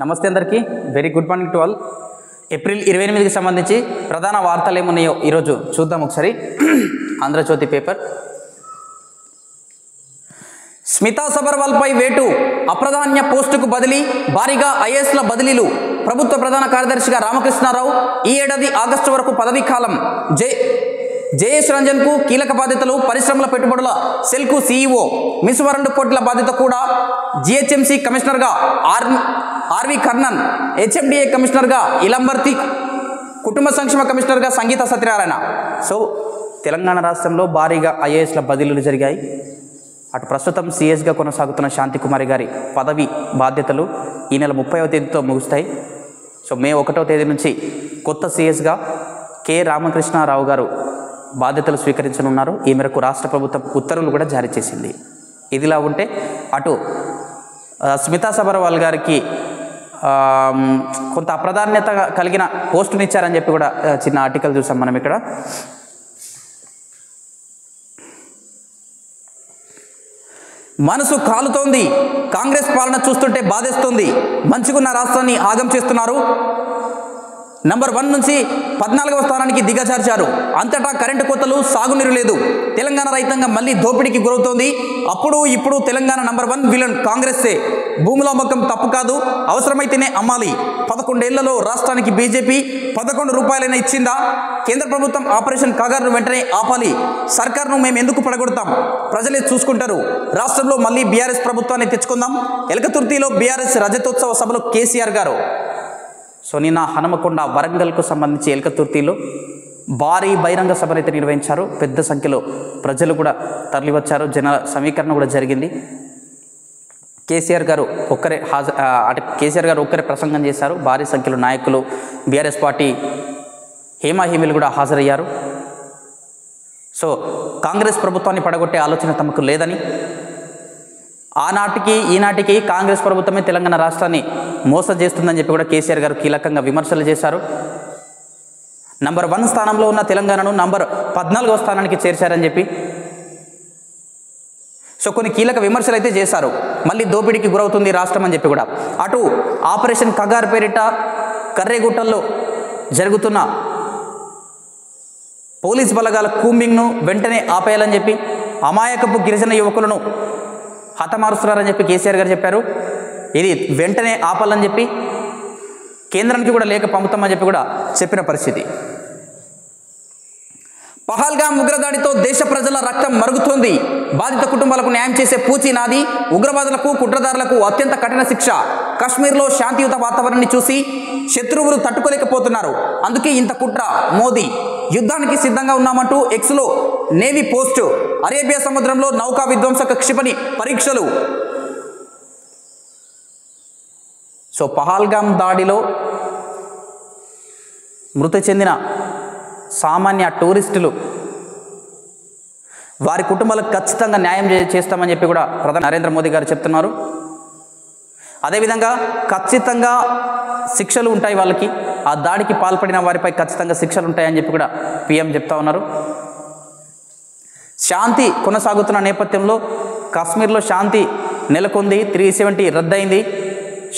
నమస్తే అందరికీ, very good morning to all. April 28కి సంబంధించి ప్రధాన వార్తలు ఏమున్నాయో ఈరోజు చూద్దాం ఒకసారి. ఆంధ్రజ్యోతి పేపర్. స్మితా సబర్వాల్పై వేటు, అప్రాధాన్య పోస్టుకు బదిలీ, భారీగా ఐఏఎస్ల బదిలీలు. ప్రభుత్వ ప్రధాన కార్యదర్శిగా రామకృష్ణారావు ఈ ఏడాది ఆగస్టు వరకు పదవీ కాలం. జయేష్ రంజన్కు కీలక బాధ్యతలు, పరిశ్రమల పెట్టుబడుల సెల్కు సీఈఓ. మిస్ వరల్డ్ పోటీల బాధ్యత కూడా. జిహెచ్ఎంసీ కమిషనర్గా ఆర్వి కర్ణన్, హెచ్ఎండిఏ కమిషనర్గా ఇలంబర్తి, కుటుంబ సంక్షేమ కమిషనర్గా సంగీత సత్యనారాయణ. సో తెలంగాణ రాష్ట్రంలో భారీగా ఐఏఎస్ల బదిలీలు జరిగాయి. అటు ప్రస్తుతం సిఎస్గా కొనసాగుతున్న శాంతికుమారి గారి పదవి బాధ్యతలు ఈ నెల 30వ తేదీతో ముగుస్తాయి. సో మే 1వ తేదీ నుంచి కొత్త సిఎస్గా కె రామకృష్ణారావు గారు బాధ్యతలు స్వీకరించనున్నారు. ఈ మేరకు రాష్ట్ర ప్రభుత్వం ఉత్తర్వులు కూడా జారీ చేసింది. ఇదిలా ఉంటే అటు స్మితా సబర్వాల్ గారికి కొంత అప్రాధాన్యత కలిగిన పోస్టుని ఇచ్చారని చెప్పి కూడా చిన్న ఆర్టికల్ చూసాం మనం ఇక్కడ. మనసు కాలుతోంది, కాంగ్రెస్ పాలన చూస్తుంటే బాధేస్తోంది, మంచిగున్న రాష్ట్రాన్ని ఆగం చేస్తున్నారు. నంబర్ 1 నుంచి 14వ స్థానానికి దిగజార్చారు. అంతటా కరెంటు కోతలు, సాగునీరు లేదు. తెలంగాణ రైతాంగం మళ్ళీ దోపిడీకి గురవుతోంది. అప్పుడు ఇప్పుడు తెలంగాణ నంబర్ 1 విలన్ కాంగ్రెస్సే. భూముల అమ్మకం తప్పు కాదు, అవసరమైతేనే అమ్మాలి. 11 ఏళ్లలో రాష్ట్రానికి బీజేపీ 11 రూపాయలైనా ఇచ్చిందా? కేంద్ర ప్రభుత్వం ఆపరేషన్ కాగారును వెంటనే ఆపాలి. సర్కార్ను మేము ఎందుకు పడగొడతాం? ప్రజలే చూసుకుంటారు. రాష్ట్రంలో మళ్ళీ బీఆర్ఎస్ ప్రభుత్వాన్ని తెచ్చుకుందాం. ఎలకతుర్తిలో బీఆర్ఎస్ రజతోత్సవ సభలో కేసీఆర్ గారు. సో నిన్న హనుమకొండ, వరంగల్కు సంబంధించి ఎలకతుర్తిలో భారీ బహిరంగ సభనైతే నిర్వహించారు. పెద్ద సంఖ్యలో ప్రజలు కూడా తరలివచ్చారు. జన సమీకరణ కూడా జరిగింది. కేసీఆర్ గారు ఒక్కరే ప్రసంగం చేశారు. భారీ సంఖ్యలో నాయకులు, బీఆర్ఎస్ పార్టీ హేమాహేమీలు కూడా హాజరయ్యారు. సో కాంగ్రెస్ ప్రభుత్వాన్ని పడగొట్టే ఆలోచన తమకు లేదని, ఆనాటికి ఈనాటికి కాంగ్రెస్ ప్రభుత్వమే తెలంగాణ రాష్ట్రాన్ని మోసం చేస్తుందని చెప్పి కూడా కేసీఆర్ గారు కీలకంగా విమర్శలు చేశారు. నంబర్ 1 స్థానంలో ఉన్న తెలంగాణను నంబర్ 14వ స్థానానికి చేర్చారని చెప్పి సో కొన్ని కీలక విమర్శలు అయితే చేశారు. మళ్ళీ దోపిడీకి గురవుతుంది రాష్ట్రం అని చెప్పి కూడా. అటు ఆపరేషన్ కగార్ పేరిట కర్రేగుట్టల్లో జరుగుతున్న పోలీస్ బలగాల కూంబింగ్ను వెంటనే ఆపేయాలని చెప్పి, అమాయకపు గిరిజన యువకులను హతమారుస్తున్నారని చెప్పి కేసీఆర్ గారు చెప్పారు. ఇది వెంటనే ఆపాలని చెప్పి కేంద్రానికి కూడా లేఖ పంపుతామని చెప్పి కూడా చెప్పిన పరిస్థితి. పహల్గామ్ ఉగ్రదాడితో దేశ ప్రజల రక్తం మరుగుతోంది. బాధిత కుటుంబాలకు న్యాయం చేసే పూచి నాది. ఉగ్రవాదులకు, కుట్రదారులకు అత్యంత కఠిన శిక్ష. కాశ్మీర్లో శాంతియుత వాతావరణాన్ని చూసి శత్రువులు తట్టుకోలేకపోతున్నారు. అందుకే ఇంత కుట్ర. మోదీ యుద్ధానికి సిద్ధంగా ఉన్నామంటూ ఎక్స్లో నేవీ పోస్టు. అరేబియా సముద్రంలో నౌకా విధ్వంసక క్షిపణి పరీక్షలు. సో పహల్గామ్ దాడిలో మృతి చెందిన సామాన్య టూరిస్టులు, వారి కుటుంబాలకు ఖచ్చితంగా న్యాయం చేస్తామని చెప్పి కూడా ప్రధాని నరేంద్ర మోదీ గారు చెప్తున్నారు. అదేవిధంగా ఖచ్చితంగా శిక్షలు ఉంటాయి వాళ్ళకి. ఆ దాడికి పాల్పడిన వారిపై ఖచ్చితంగా శిక్షలు ఉంటాయని చెప్పి కూడా పీఎం చెప్తా ఉన్నారు. శాంతి కొనసాగుతున్న నేపథ్యంలో కాశ్మీర్లో శాంతి నెలకొంది. 370 రద్దయింది.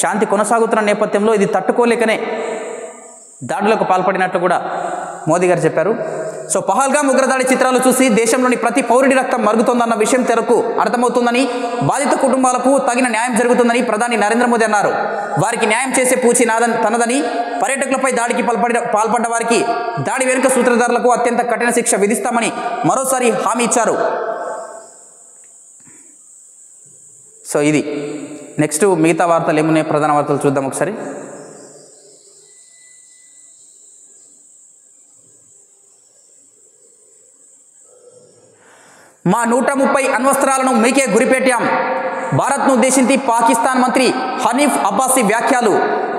శాంతి కొనసాగుతున్న నేపథ్యంలో ఇది తట్టుకోలేకనే దాడులకు పాల్పడినట్లు కూడా మోదీ గారు చెప్పారు. సో పహల్గామ్ ఉగ్రదాడి చిత్రాలు చూసి దేశంలోని ప్రతి పౌరుడి రక్తం మరుగుతోందన్న విషయం తెరకు అర్థమవుతుందని, బాధిత కుటుంబాలకు తగిన న్యాయం జరుగుతుందని ప్రధాని నరేంద్ర మోదీ అన్నారు. వారికి న్యాయం చేసే పూచి తనదని, పర్యాటకులపై దాడికి పాల్పడ్డ వారికి, దాడి వెనుక సూత్రధారులకు అత్యంత కఠిన శిక్ష విధిస్తామని మరోసారి హామీ ఇచ్చారు. సో ఇది నెక్స్ట్ మిగతా వార్తలు ఏమున్నాయి, ప్రధాన వార్తలు చూద్దాం ఒకసారి. మా 130 అణ్వస్త్రాలను మీకే గురిపెట్టాం. భారత్ను ఉద్దేశించి పాకిస్తాన్ మంత్రి హనీఫ్ అబ్బాసీ వ్యాఖ్యలు.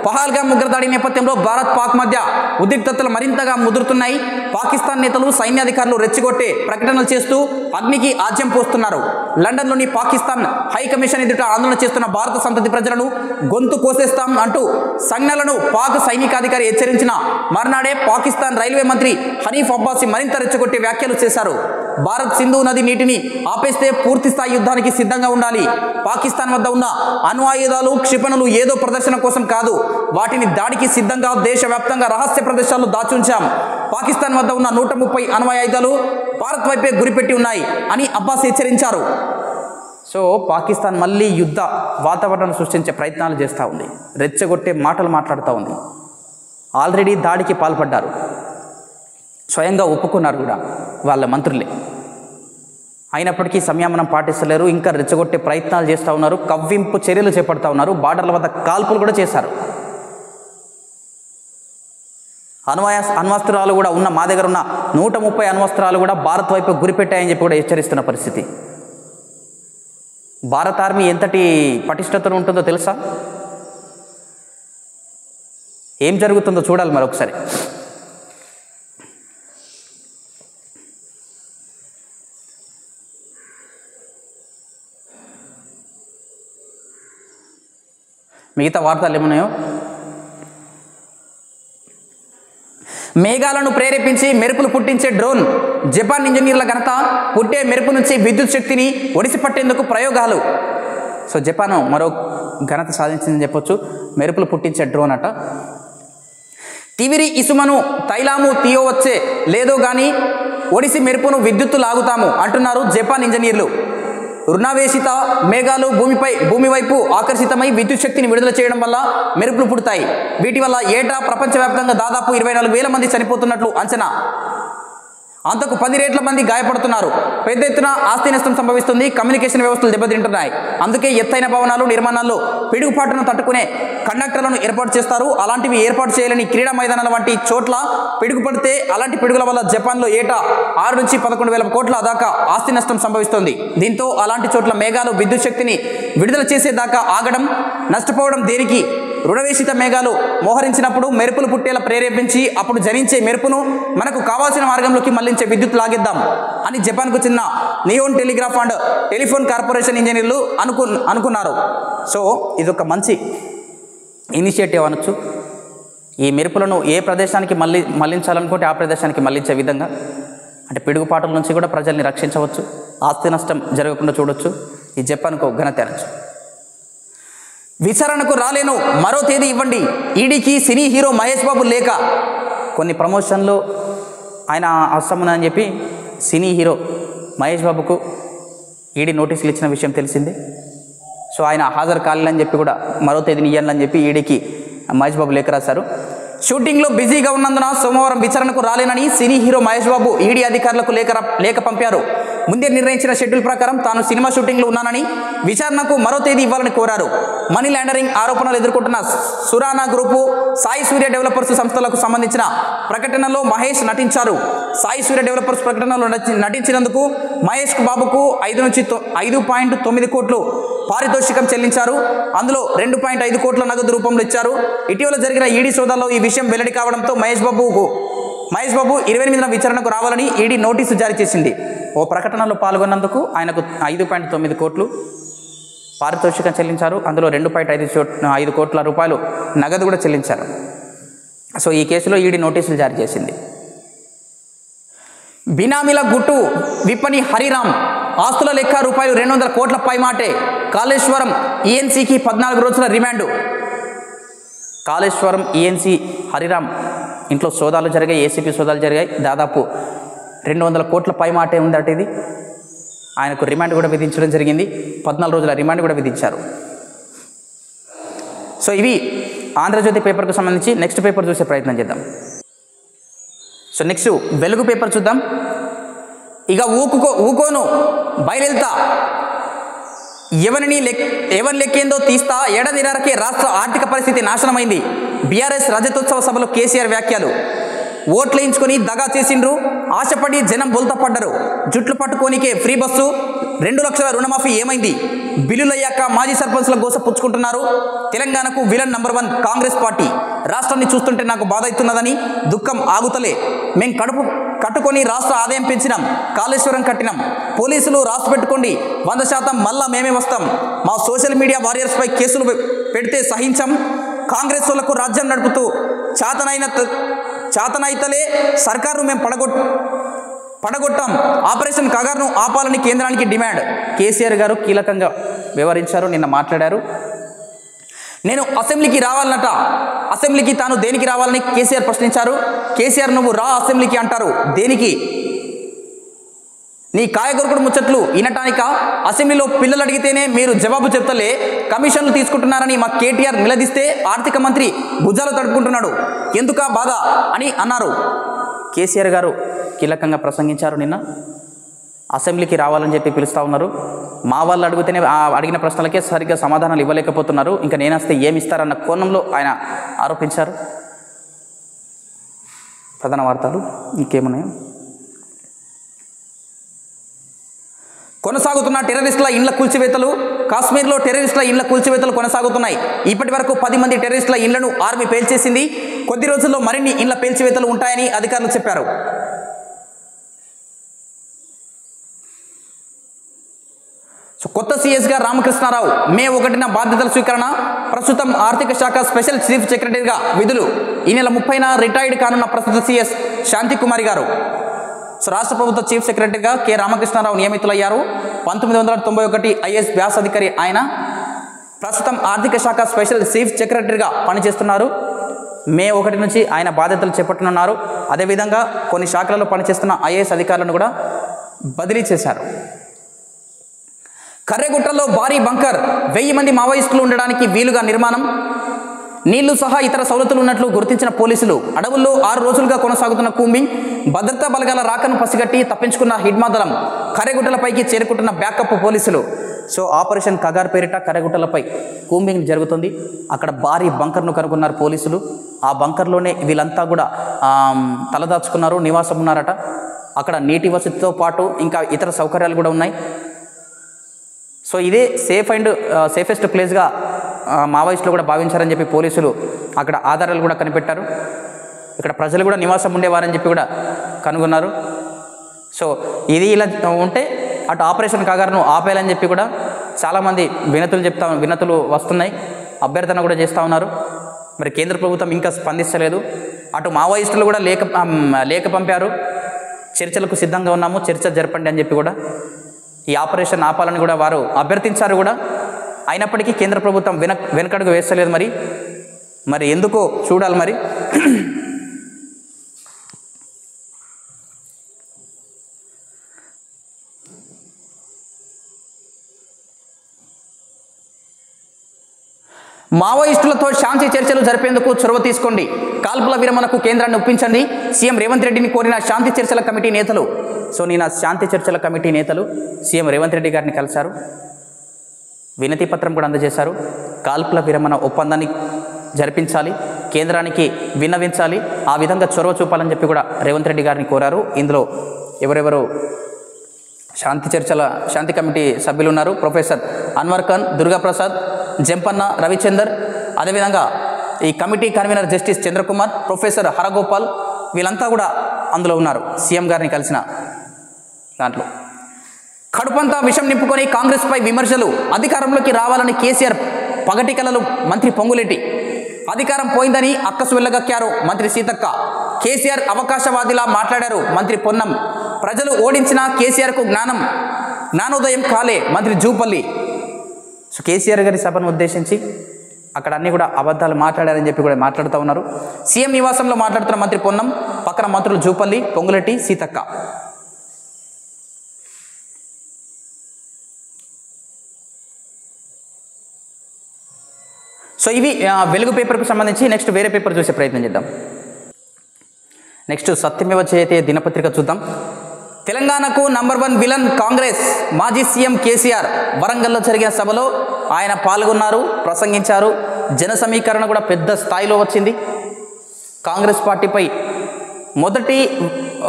పహల్గామ్ ఉగ్రదాడి నేపథ్యంలో భారత్ పాక్ మధ్య ఉద్రిక్తతలు మరింతగా ముదురుతున్నాయి. పాకిస్తాన్ నేతలు, సైన్యాధికారులు రెచ్చగొట్టే ప్రకటనలు చేస్తూ అగ్నికి ఆజ్యం పోస్తున్నారు. లండన్లోని పాకిస్తాన్ హై కమిషన్ ఎదుట ఆందోళన చేస్తున్న భారత సంతతి ప్రజలను గొంతు కోసేస్తాం అంటూ సంజ్ఞలను పాక్ సైనికాధికారి హెచ్చరించిన మర్నాడే పాకిస్తాన్ రైల్వే మంత్రి హనీఫ్ అబ్బాసీ మరింత రెచ్చగొట్టే వ్యాఖ్యలు చేశారు. భారత్ సింధు నది నీటిని ఆపేస్తే పూర్తి స్థాయి యుద్ధానికి సిద్ధంగా ఉండాలి. పాకిస్తాన్ వద్ద ఉన్న అణు ఆయుధాలు, క్షిపణులు ఏదో ప్రదర్శన కోసం కాదు, వాటిని దాడికి సిద్ధంగా దేశవ్యాప్తంగా రహస్య ప్రదేశాల్లో దాచుంచాం. పాకిస్తాన్ వద్ద ఉన్న 130 అణు ఆయుధాలు భారత్ వైపే గురిపెట్టి ఉన్నాయి అని అబ్బాస్ హెచ్చరించారు. సో పాకిస్తాన్ మళ్ళీ యుద్ధ వాతావరణం సృష్టించే ప్రయత్నాలు చేస్తూ ఉంది, రెచ్చగొట్టే మాటలు మాట్లాడుతూ ఉంది. ఆల్రెడీ దాడికి పాల్పడ్డారు, స్వయంగా ఒప్పుకున్నారు కూడా వాళ్ళ మంత్రులే. అయినప్పటికీ సంయమనం పాటిస్తలేరు, ఇంకా రెచ్చగొట్టే ప్రయత్నాలు చేస్తూ ఉన్నారు, కవ్వింపు చర్యలు చేపడుతూ ఉన్నారు, బార్డర్ల వద్ద కాల్పులు కూడా చేశారు. అణ్వస్త్రాలు కూడా ఉన్న మా దగ్గర ఉన్న 130 అణ్వస్త్రాలు కూడా భారత్ వైపు గురిపెట్టాయని చెప్పి కూడా హెచ్చరిస్తున్న పరిస్థితి. భారత ఆర్మీ ఎంతటి పటిష్టతను ఉంటుందో తెలుసా? ఏం జరుగుతుందో చూడాలి మరొకసారి. మిగతా వార్తలు ఏమున్నాయో, మేఘాలను ప్రేరేపించి మెరుపులు పుట్టించే డ్రోన్, జపాన్ ఇంజనీర్ల ఘనత. పుట్టే మెరుపు నుంచి విద్యుత్ శక్తిని ఒడిసి పట్టేందుకు ప్రయోగాలు. సో జపాన్ మరో ఘనత సాధించిందని చెప్పొచ్చు, మెరుపులు పుట్టించే డ్రోన్ అట. తివిరి ఇసుమను తైలాము తీయవచ్చే లేదో కానీ ఒడిసి మెరుపును విద్యుత్తు లాగుతాము అంటున్నారు జపాన్ ఇంజనీర్లు. రుణావేశిత మేఘాలు భూమి వైపు ఆకర్షితమై విద్యుత్ శక్తిని విడుదల చేయడం వల్ల మెరుపులు పుడతాయి. వీటి వల్ల ఏటా ప్రపంచవ్యాప్తంగా దాదాపు 24,000 మంది చనిపోతున్నట్లు అంచనా. అంతకు 10 రెట్ల మంది గాయపడుతున్నారు. పెద్ద ఎత్తున ఆస్తి నష్టం సంభవిస్తుంది, కమ్యూనికేషన్ వ్యవస్థలు దెబ్బతింటున్నాయి. అందుకే ఎత్తైన భవనాలు, నిర్మాణాల్లో పిడుగుపాటును తట్టుకునే కండక్టర్లను ఏర్పాటు చేస్తారు. అలాంటివి ఏర్పాటు చేయాలని క్రీడా మైదానాల వంటి చోట్ల పిడుగు పడితే అలాంటి పిడుగుల వల్ల జపాన్లో ఏటా 6 నుంచి 11,000 కోట్ల దాకా ఆస్తి నష్టం సంభవిస్తుంది. దీంతో అలాంటి చోట్ల మేఘాలు విద్యుత్ శక్తిని విడుదల చేసేదాకా ఆగడం, నష్టపోవడం దేనికి? రుణవేశిత మేఘాలు మోహరించినప్పుడు మెరుపులు పుట్టేలా ప్రేరేపించి అప్పుడు జనించే మెరుపును మనకు కావాల్సిన మార్గంలోకి మళ్లించే విద్యుత్ లాగిద్దాం అని జపాన్కు చెందిన neon telegraph and telephone corporation ఇంజనీర్లు అనుకున్నారు. సో ఇదొక మంచి ఇనిషియేటివ్ అనొచ్చు. ఈ మెరుపులను ఏ ప్రదేశానికి మళ్లించాలనుకుంటే ఆ ప్రదేశానికి మళ్లించే విధంగా, అంటే పిడుగుపాటుల నుంచి కూడా ప్రజల్ని రక్షించవచ్చు, ఆస్తి నష్టం జరగకుండా చూడొచ్చు. ఈ జపాన్కు ఘనత అనొచ్చు. విచారణకు రాలేను, మరో తేదీ ఇవ్వండి. ఈడీకి సినీ హీరో మహేష్ బాబు లేఖ. కొన్ని ప్రమోషన్లు ఆయన అవసరమని చెప్పి సినీ హీరో మహేష్ బాబుకు ఈడీ నోటీసులు ఇచ్చిన విషయం తెలిసిందే. సో ఆయన హాజరు కాలేదని చెప్పి కూడా మరో తేదీని ఇవ్వాలని చెప్పి ఈడీకి మహేష్ బాబు లేఖ రాశారు. షూటింగ్లో బిజీగా ఉన్నందున సోమవారం విచారణకు రాలేనని cine hero Mahesh Babu ED అధికారులకు లేఖ పంపారు. ముందే నిర్ణయించిన షెడ్యూల్ ప్రకారం తాను సినిమా షూటింగ్లో ఉన్నానని, విచారణకు మరో తేదీ ఇవ్వాలని కోరారు. మనీ లాండరింగ్ ఆరోపణలు ఎదుర్కొంటున్న సురానా గ్రూపు, సాయి సూర్య డెవలపర్స్ సంస్థలకు సంబంధించిన ప్రకటనలో మహేష్ నటించారు. సాయి సూర్య డెవలపర్స్ ప్రకటనలో నటించినందుకు మహేష్ బాబుకు 5.9 కోట్లు పారితోషికం చెల్లించారు. అందులో 2.5 కోట్ల నగదు రూపంలో ఇచ్చారు. ఇటీవల జరిగిన ఈడీ సోదాల్లో ఈ విషయం వెల్లడి కావడంతో మహేష్ బాబు 28న విచారణకు రావాలని ఈడీ నోటీసు జారీ చేసింది. ఓ ప్రకటనలో పాల్గొన్నందుకు ఆయనకు 5.9 కోట్లు పారితోషికం చెల్లించారు. అందులో 2.5 కోట్ల రూపాయలు నగదు కూడా చెల్లించారు. సో ఈ కేసులో ఈడీ నోటీసులు జారీ చేసింది. బినామీల గుట్టు విప్పని హరిరామ్, ఆస్తుల లెక్క రూపాయలు 200 కోట్ల పైమాటే. కాళేశ్వరం ఈఎన్సీకి 14 రోజుల రిమాండు. కాళేశ్వరం ఈఎన్సీ హరిరామ్ ఇంట్లో సోదాలు జరిగాయి, ఏసీపీ సోదాలు జరిగాయి. దాదాపు 200 కోట్ల పైమాటే ఉందట. ఇది ఆయనకు రిమాండ్ కూడా విధించడం జరిగింది. 14 రోజుల రిమాండ్ కూడా విధించారు. సో ఇవి ఆంధ్రజ్యోతి పేపర్కు సంబంధించి. నెక్స్ట్ పేపర్ చూసే ప్రయత్నం చేద్దాం. సో నెక్స్ట్ వెలుగు పేపర్ చూద్దాం. ఇక ఊకోను బయలుతా, ఎవరి లెక్కేందో తీస్తా, ఎడదిరారకే రాష్ట్ర ఆర్థిక పరిస్థితి నాశనమైంది. బీఆర్ఎస్ రజతోత్సవ సభలో కేసీఆర్ వ్యాఖ్యలు. ఓట్లేయించుకొని దగా చేసిండ్రు, ఆశపడి జనం బోల్తా పడ్డరు. జుట్లు పట్టుకోనికే ఫ్రీ బస్సు, 2 లక్షల రుణమాఫీ ఏమైంది? బిల్లులయ్యాక మాజీ సర్పంచ్ల గోస పుచ్చుకుంటున్నారు. తెలంగాణకు విలన్ నంబర్ 1 కాంగ్రెస్ పార్టీ. రాష్ట్రాన్ని చూస్తుంటే నాకు బాధ అవుతున్నదని, దుఃఖం ఆగుతలే. మేం కట్టుకొని రాష్ట్ర ఆదాయం పెంచినాం, కాళేశ్వరం కట్టినాం. పోలీసులు రాసి పెట్టుకోండి, 100% మళ్ళా మేమే వస్తాం. మా సోషల్ మీడియా వారియర్స్పై కేసులు పెడితే సహించం. కాంగ్రెస్ వాళ్ళకు రాజ్యం నడుపుతూ చాతనైతలే సర్కారు మేము పడగొట్టాం, ఆపరేషన్ కగార్ను ఆపాలని కేంద్రానికి డిమాండ్. కేసీఆర్ గారు కీలకంగా వివరించారు, నిన్న మాట్లాడారు. నేను అసెంబ్లీకి రావాలన్నట, అసెంబ్లీకి తాను దేనికి రావాలని కేసీఆర్ ప్రశ్నించారు. కేసీఆర్ నువ్వు రా అసెంబ్లీకి అంటారు, దేనికి? నీ కాయగొరకుడు ముచ్చట్లు వినటానిక? అసెంబ్లీలో పిల్లలు అడిగితేనే మీరు జవాబు చెప్తలే, కమిషన్లు తీసుకుంటున్నారని మా కేటీఆర్ నిలదీస్తే ఆర్థిక మంత్రి భుజాలు తడుపుకుంటున్నాడు, ఎందుకా బాధ అని అన్నారు. కేసీఆర్ గారు కీలకంగా ప్రసంగించారు. నిన్న అసెంబ్లీకి రావాలని చెప్పి పిలుస్తూ ఉన్నారు. మా వాళ్ళు అడిగితేనే అడిగిన ప్రశ్నలకే సరిగ్గా సమాధానాలు ఇవ్వలేకపోతున్నారు, ఇంకా నేను వస్తే ఏమి ఇస్తారన్న కోణంలో ఆయన ఆరోపించారు. ప్రధాన వార్తలు ఇంకేమున్నాయో. కొనసాగుతున్న టెర్రరిస్టుల ఇండ్ల కూల్చివేతలు. కాశ్మీర్లో టెర్రరిస్టుల ఇండ్ల కూల్చివేతలు కొనసాగుతున్నాయి. ఇప్పటి వరకు 10 మంది టెర్రరిస్టుల ఇండ్లను ఆర్మీ పేల్చేసింది. కొద్ది రోజుల్లో మరిన్ని ఇండ్ల పేల్చివేతలు ఉంటాయని అధికారులు చెప్పారు. కొత్త సీఎస్గా రామకృష్ణారావు మే 1న బాధ్యతల స్వీకరణ. ప్రస్తుతం ఆర్థిక శాఖ స్పెషల్ చీఫ్ సెక్రటరీగా విధులు. ఈ నెల 30న రిటైర్డ్ కానున్న ప్రస్తుత సీఎస్ శాంతికుమారి గారు. రాష్ట్ర ప్రభుత్వ చీఫ్ సెక్రటరీగా కె రామకృష్ణారావు నియమితులయ్యారు. 1991 ఐఏఎస్ వ్యాసాధికారి ఆయన. ప్రస్తుతం ఆర్థిక శాఖ స్పెషల్ చీఫ్ సెక్రటరీగా పనిచేస్తున్నారు. మే 1 నుంచి ఆయన బాధ్యతలు చేపట్టనున్నారు. అదేవిధంగా కొన్ని శాఖలలో పనిచేస్తున్న ఐఏఎస్ అధికారులను కూడా బదిలీ చేశారు. కర్రెగుట్టలో భారీ బంకర్, 1000 మంది మావోయిస్టులు ఉండడానికి వీలుగా నిర్మాణం. నీళ్లు సహా ఇతర సౌలతులు ఉన్నట్లు గుర్తించిన పోలీసులు. అడవుల్లో 6 రోజులుగా కొనసాగుతున్న కూంబింగ్. భద్రతా బలగాల రాకను పసిగట్టి తప్పించుకున్న హిడ్మా దళం. కర్రెగుట్టలపైకి చేరుకుంటున్న బ్యాకప్ పోలీసులు. సో ఆపరేషన్ కగార్ పేరిట కర్రెగుట్టలపై కూంబింగ్ జరుగుతుంది. అక్కడ భారీ బంకర్ను కనుగొన్నారు పోలీసులు. ఆ బంకర్లోనే వీళ్ళంతా కూడా తలదాచుకున్నారు, నివాసం ఉన్నారట. అక్కడ నీటి వసతితో పాటు ఇంకా ఇతర సౌకర్యాలు కూడా ఉన్నాయి. సో ఇదే సేఫెస్ట్ ప్లేస్గా మావోయిస్టులు కూడా భావించారని చెప్పి పోలీసులు అక్కడ ఆధారాలు కూడా కనిపెట్టారు. ఇక్కడ ప్రజలు కూడా నివాసం ఉండేవారని చెప్పి కూడా కనుగొన్నారు. సో ఇది ఇలా ఉంటే అటు ఆపరేషన్ కగార్ను ఆపేయాలని చెప్పి కూడా చాలామంది వినతులు వస్తున్నాయి, అభ్యర్థన కూడా చేస్తూ ఉన్నారు. మరి కేంద్ర ప్రభుత్వం ఇంకా స్పందిస్తలేదు. అటు మావోయిస్టులు కూడా లేఖ పంపారు, చర్చలకు సిద్ధంగా ఉన్నాము, చర్చ జరపండి అని చెప్పి కూడా ఈ ఆపరేషన్ ఆపాలని కూడా వారు అభ్యర్థించారు కూడా. అయినప్పటికీ కేంద్ర ప్రభుత్వం వెనకడుగు వేస్తలేదు. మరి ఎందుకో చూడాలి. మరి మావోయిస్టులతో శాంతి చర్చలు జరిపేందుకు చొరవ తీసుకోండి, కాల్పుల విరమణకు కేంద్రాన్ని ఒప్పించండి. సీఎం రేవంత్ రెడ్డిని కోరిన శాంతి చర్చల కమిటీ నేతలు. సో నిన్న శాంతి చర్చల కమిటీ నేతలు సీఎం రేవంత్ రెడ్డి గారిని కలిశారు, వినతి పత్రం కూడా అందజేశారు. కాల్పుల విరమణ ఒప్పందాన్ని జరిపించాలి, కేంద్రానికి విన్నవించాలి, ఆ విధంగా చొరవ చూపాలని చెప్పి కూడా రేవంత్ రెడ్డి గారిని కోరారు. ఇందులో ఎవరెవరు శాంతి కమిటీ సభ్యులు ఉన్నారు? ప్రొఫెసర్ అన్వర్ ఖాన్, దుర్గాప్రసాద్, జంపన్న, రవిచందర్, అదేవిధంగా ఈ committee convener justice Chandrakumar, professor Haragopal, వీళ్ళంతా కూడా అందులో ఉన్నారు సీఎం గారిని కలిసిన దాంట్లో. కడుపంతా విషం నింపుకొని కాంగ్రెస్పై విమర్శలు. అధికారంలోకి రావాలని కేసీఆర్ పగటికలలు. మంత్రి పొంగులేటి. అధికారం పోయిందని అక్కసు వెళ్ళగక్కారు మంత్రి సీతక్క. కేసీఆర్ అవకాశవాదిలా మాట్లాడారు మంత్రి పొన్నం. ప్రజలు ఓడించిన కేసీఆర్కు జ్ఞానోదయం కాలే మంత్రి జూపల్లి. సో కేసీఆర్ గారి సభను ఉద్దేశించి అక్కడ అన్నీ కూడా అబద్ధాలు మాట్లాడారని చెప్పి కూడా మాట్లాడుతూ ఉన్నారు. సీఎం నివాసంలో మాట్లాడుతున్న మంత్రి పొన్నం, పక్కన మంత్రులు జూపల్లి, పొంగులేటి, సీతక్క. సో ఇవి వెలుగు పేపర్కు సంబంధించి. నెక్స్ట్ వేరే పేపర్ చూసే ప్రయత్నం చేద్దాం. నెక్స్ట్ సత్యమేవ జయతే దినపత్రిక చూద్దాం. తెలంగాణకు నంబర్ 1 విలన్ కాంగ్రెస్. మాజీ సీఎం కేసీఆర్ వరంగల్లో జరిగిన సభలో ఆయన పాల్గొన్నారు, ప్రసంగించారు. జన సమీకరణ కూడా పెద్ద స్థాయిలో వచ్చింది. కాంగ్రెస్ పార్టీపై మొదటి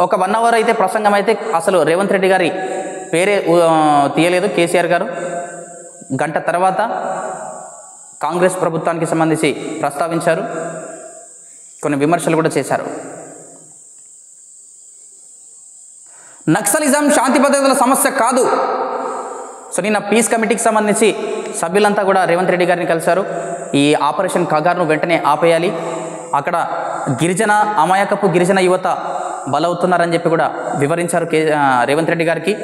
ఒక 1 అవర్ అయితే ప్రసంగం అయితే అసలు రేవంత్ రెడ్డి గారి పేరే తీయలేదు కేసీఆర్ గారు. గంట తర్వాత కాంగ్రెస్ ప్రభుత్వానికి సంబంధించి ప్రస్తావించారు, కొన్ని విమర్శలు కూడా చేశారు. నక్సలిజం శాంతి భద్రతల సమస్య కాదు. సో నిన్న పీస్ కమిటీకి సంబంధించి సభ్యులంతా కూడా రేవంత్ రెడ్డి గారిని కలిశారు. ఈ ఆపరేషన్ కగార్ను వెంటనే ఆపేయాలి, అక్కడ అమాయకపు గిరిజన యువత బలవుతున్నారని చెప్పి కూడా వివరించారు రేవంత్ రెడ్డి గారికి.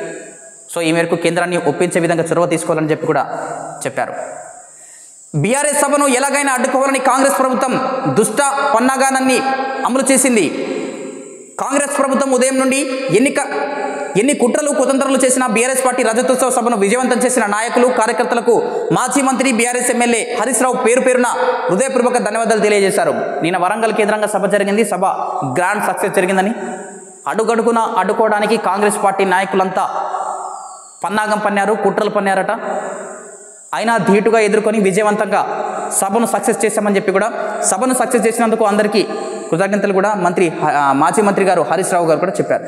సో ఈ మేరకు కేంద్రాన్ని ఒప్పించే విధంగా చొరవ తీసుకోవాలని చెప్పి కూడా చెప్పారు. బీఆర్ఎస్ సభను ఎలాగైనా అడ్డుకోవాలని కాంగ్రెస్ ప్రభుత్వం దుష్ట పన్నాగానాన్ని అమలు చేసింది. కాంగ్రెస్ ప్రభుత్వం ఉదయం నుండి ఎన్ని కుట్రలు కుతంత్రాలు చేసిన బీఆర్ఎస్ పార్టీ రజతోత్సవ సభను విజయవంతం చేసిన నాయకులు కార్యకర్తలకు మాజీ మంత్రి బీఆర్ఎస్ ఎమ్మెల్యే హరీష్ రావు పేరున హృదయపూర్వక ధన్యవాదాలు తెలియజేశారు. నిన్న వరంగల్ కేంద్రంగా సభ జరిగింది. సభ గ్రాండ్ సక్సెస్ జరిగిందని, అడుగడుగున అడ్డుకోవడానికి కాంగ్రెస్ పార్టీ నాయకులంతా పన్నాగం పన్నారు, కుట్రలు పన్నారట. అయినా ధీటుగా ఎదుర్కొని విజయవంతంగా సభను సక్సెస్ చేశామని చెప్పి కూడా, సభను సక్సెస్ చేసినందుకు అందరికీ కృతజ్ఞతలు కూడా మాజీ మంత్రి గారు హరీష్ రావు గారు కూడా చెప్పారు.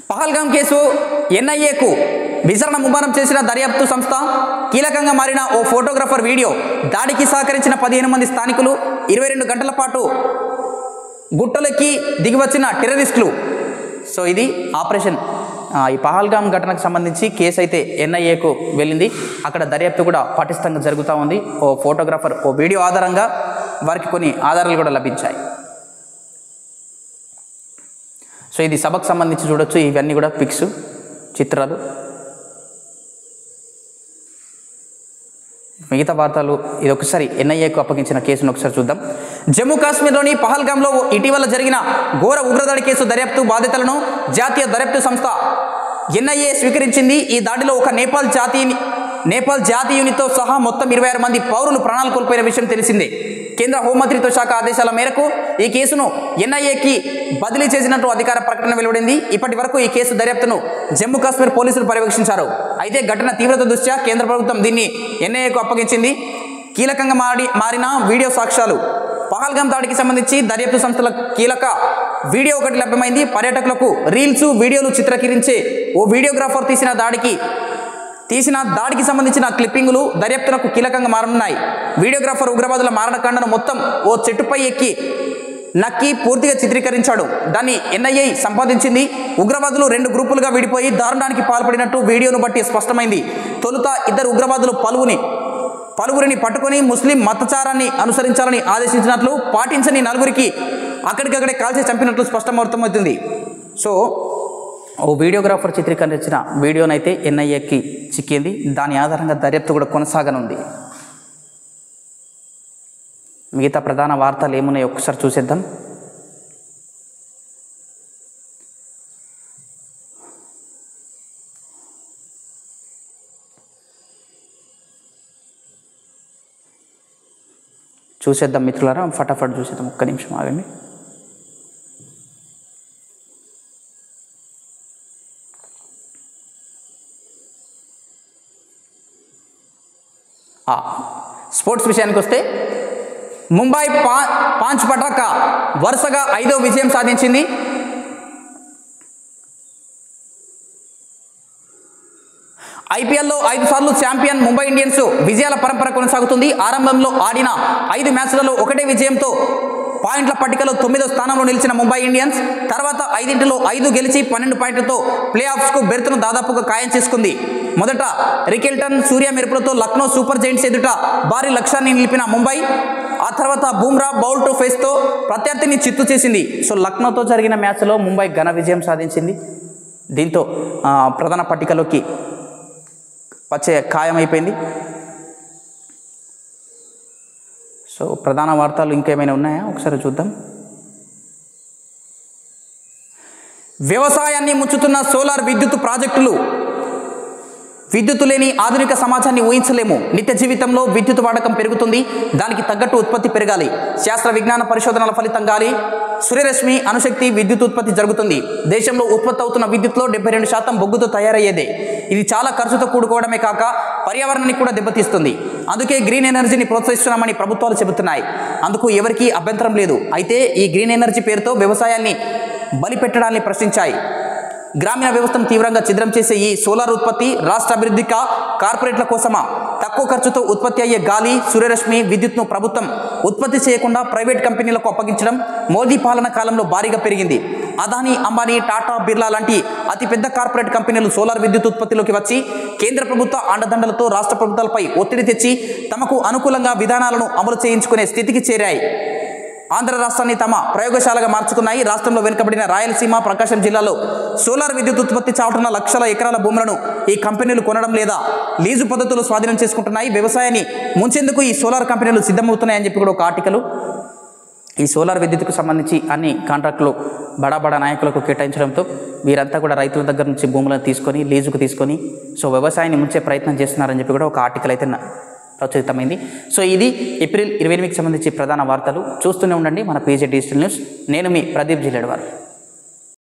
పహల్గాం కేసు ఎన్ఐఏకు విచారణ ముమ్మరం చేసిన దర్యాప్తు సంస్థ, కీలకంగా మారిన ఓ ఫోటోగ్రాఫర్ వీడియో, దాడికి సహకరించిన 15 మంది స్థానికులు, 22 గంటల పాటు గుట్టలెక్కి దిగివచ్చిన టెర్రరిస్టులు. సో ఇది ఆపరేషన్. ఈ పహల్గాం ఘటనకు సంబంధించి కేసు అయితే ఎన్ఐఏకు వెళ్ళింది. అక్కడ దర్యాప్తు కూడా పటిష్టంగా జరుగుతూ ఉంది. ఓ ఫోటోగ్రాఫర్ ఓ వీడియో ఆధారంగా వారికి కొన్ని ఆధారాలు కూడా లభించాయి. సో ఇది సభకు సంబంధించి చూడొచ్చు. ఇవన్నీ కూడా పిక్స్, చిత్రాలు. మిగతా వార్తలు ఇది ఒకసారి ఎన్ఐఏకు అప్పగించిన కేసును ఒకసారి చూద్దాం. జమ్మూ కాశ్మీర్లోని పహల్గాంలో ఇటీవల జరిగిన ఘోర ఉగ్రదాడి కేసు దర్యాప్తు బాధ్యతలను జాతీయ దర్యాప్తు సంస్థ ఎన్ఐఏ స్వీకరించింది. ఈ దాడిలో ఒక నేపాల్ జాతీయునితో సహా మొత్తం 26 మంది పౌరులు ప్రాణాలు కోల్పోయిన విషయం తెలిసిందే. కేంద్ర హోంమంత్రిత్వ శాఖ ఆదేశాల మేరకు ఈ కేసును ఎన్ఐఏకి బదిలీ చేసినట్టు అధికార ప్రకటన వెలువడింది. ఇప్పటి వరకు ఈ కేసు దర్యాప్తును జమ్మూ కాశ్మీర్ పోలీసులు పర్యవేక్షించారు. అయితే ఘటన తీవ్రత దృష్ట్యా కేంద్ర ప్రభుత్వం దీన్ని ఎన్ఐఏకు అప్పగించింది. కీలకంగా మారిన వీడియో సాక్ష్యాలు. పహల్గాం దాడికి సంబంధించి దర్యాప్తు సంస్థల కీలక వీడియో ఒకటి లభ్యమైంది. పర్యాటకులకు రీల్స్, వీడియోలు చిత్రీకరించే ఓ వీడియోగ్రాఫర్ తీసిన దాడికి సంబంధించిన క్లిప్పింగులు దర్యాప్తులకు కీలకంగా మారనున్నాయి. వీడియోగ్రాఫర్ ఉగ్రవాదుల మారణకాండను మొత్తం ఓ చెట్టుపై నక్కి పూర్తిగా చిత్రీకరించాడు. దాన్ని ఎన్ఐఏ సంపాదించింది. ఉగ్రవాదులు 2 గ్రూపులుగా విడిపోయి దారుణానికి పాల్పడినట్టు వీడియోను బట్టి స్పష్టమైంది. తొలుత 2 ఉగ్రవాదులు పలువురిని పట్టుకొని ముస్లిం మతచారాన్ని అనుసరించాలని ఆదేశించినట్లు, పాటించని 4గురికి అక్కడికక్కడే కాల్చి చంపినట్లు స్పష్టమవుతుంది. సో ఓ వీడియోగ్రాఫర్ చిత్రీకరించిన వీడియోనైతే ఎన్ఐఏకి చిక్కింది. దాని ఆధారంగా దర్యాప్తు కూడా కొనసాగనుంది. మిగతా ప్రధాన వార్తలు ఏమున్నాయో ఒకసారి చూసేద్దాం. మిత్రులారా, ఫటాఫట్ చూసేద్దాం. ఒక్క నిమిషం ఆగండి. స్పోర్ట్స్ విషయానికి వస్తే ముంబై పాంచ్ పటాకా వరుసగా 5వ విజయం సాధించింది. ఐపీఎల్లో 5 సార్లు ఛాంపియన్ ముంబై ఇండియన్స్ విజయాల పరంపర కొనసాగుతుంది. ఆరంభంలో ఆడిన 5 మ్యాచ్లలో ఒకటే విజయంతో పాయింట్ల పట్టికలో 9వ స్థానంలో నిలిచిన ముంబై ఇండియన్స్ తర్వాత 5ంటిలో 5 గెలిచి 12 పాయింట్లతో ప్లే ఆఫ్స్కు బెర్త్ను దాదాపుగా ఖాయం చేసుకుంది. మొదట రికెల్టన్ సూర్య మెరుపులతో లక్నో సూపర్ జైంట్స్ ఎదుట భారీ లక్ష్యాన్ని నిలిపిన ముంబై ఆ తర్వాత బూమ్రా బౌల్ టు ఫేస్తో ప్రత్యర్థిని చిత్తు చేసింది. సో లక్నోతో జరిగిన మ్యాచ్లో ముంబై ఘన విజయం సాధించింది. దీంతో ప్రధాన పట్టికలోకి వచ్చే ఖాయమైపోయింది. సో ప్రధాన వార్తలు ఇంకేమైనా ఉన్నాయా ఒకసారి చూద్దాం. వ్యవసాయాన్ని ముంచుతున్న సోలార్ విద్యుత్ ప్రాజెక్టులు. విద్యుత్తు లేని ఆధునిక సమాజాన్ని ఊహించలేము. నిత్య జీవితంలో విద్యుత్ వాడకం పెరుగుతుంది. దానికి తగ్గట్టు ఉత్పత్తి పెరగాలి. శాస్త్ర విజ్ఞాన పరిశోధనల ఫలితంగా సూర్యరశ్మి అణుశక్తి విద్యుత్ ఉత్పత్తి జరుగుతుంది. దేశంలో ఉత్పత్తి అవుతున్న విద్యుత్లో 72% బొగ్గుతో తయారయ్యేదే. ఇది చాలా ఖర్చుతో కూడుకోవడమే కాక పర్యావరణాన్ని కూడా దెబ్బతీస్తుంది. అందుకే గ్రీన్ ఎనర్జీని ప్రోత్సహిస్తున్నామని ప్రభుత్వాలు చెబుతున్నాయి. అందుకు ఎవరికీ అభ్యంతరం లేదు. అయితే ఈ గ్రీన్ ఎనర్జీ పేరుతో వ్యవసాయాన్ని బలిపెట్టడాన్ని ప్రశ్నించాయి. గ్రామీణ వ్యవస్థను తీవ్రంగా ఛిద్రం చేసే ఈ సోలార్ ఉత్పత్తి రాష్ట్ర అభివృద్ధికి కార్పొరేట్ల కోసమా? తక్కువ ఖర్చుతో ఉత్పత్తి అయ్యే గాలి సూర్యరశ్మి విద్యుత్ను ప్రభుత్వం ఉత్పత్తి చేయకుండా ప్రైవేట్ కంపెనీలకు అప్పగించడం మోదీ పాలన కాలంలో భారీగా పెరిగింది. అదానీ, అంబానీ, టాటా, బిర్లా లాంటి అతిపెద్ద కార్పొరేట్ కంపెనీలు సోలార్ విద్యుత్ ఉత్పత్తిలోకి వచ్చి కేంద్ర ప్రభుత్వ అండదండలతో రాష్ట్ర ప్రభుత్వాలపై ఒత్తిడి తెచ్చి తమకు అనుకూలంగా విధానాలను అమలు చేయించుకునే స్థితికి చేరాయి. ఆంధ్ర రాష్ట్రాన్ని తమ ప్రయోగశాలగా మార్చుకున్నాయి. రాష్ట్రంలో వెనుకబడిన రాయలసీమ, ప్రకాశం జిల్లాలో సోలార్ విద్యుత్ ఉత్పత్తి చాటున లక్షల ఎకరాల భూములను ఈ కంపెనీలు కొనడం లేదా లీజు పద్ధతులు స్వాధీనం చేసుకుంటున్నాయి. వ్యవసాయాన్ని ముంచేందుకు ఈ సోలార్ కంపెనీలు సిద్ధమవుతున్నాయని చెప్పి కూడా ఒక ఆర్టికల్. ఈ సోలార్ విద్యుత్కు సంబంధించి అన్ని కాంట్రాక్టులు బడా నాయకులకు కేటాయించడంతో వీరంతా కూడా రైతుల దగ్గర నుంచి భూములను తీసుకొని లీజుకు తీసుకొని వ్యవసాయాన్ని ముంచే ప్రయత్నం చేస్తున్నారని చెప్పి కూడా ఒక ఆర్టికల్ అయితే ప్రచురితమైంది. ఇది ఏప్రిల్ 28కి సంబంధించి ప్రధాన వార్తలు. చూస్తూనే ఉండండి మన PJ డిజిటల్ న్యూస్. నేను మీ ప్రదీప్ జిల్లేడు వారు.